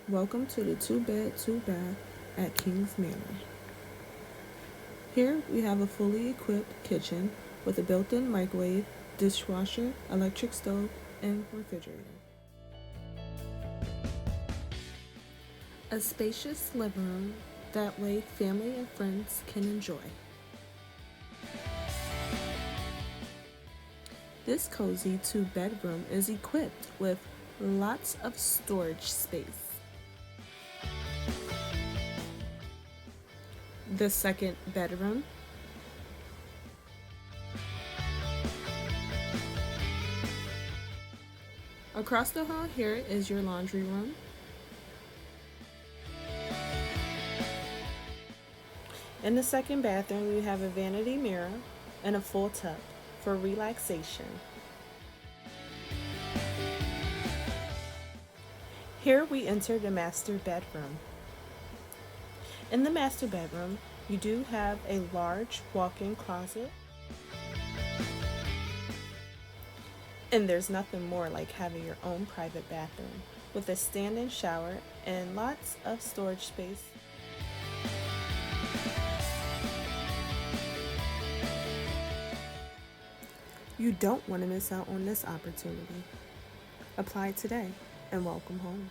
Welcome to the 2-bed, 2-bath at King's Manor. Here we have a fully equipped kitchen with a built-in microwave, dishwasher, electric stove, and refrigerator. A spacious living room that way family and friends can enjoy. This cozy 2-bedroom is equipped with lots of storage space. The second bedroom. Across the hall here is your laundry room. In the second bathroom, we have a vanity mirror and a full tub for relaxation. Here we enter the master bedroom. In the master bedroom, you do have a large walk-in closet. And there's nothing more like having your own private bathroom with a stand-in shower and lots of storage space. You don't want to miss out on this opportunity. Apply today and welcome home.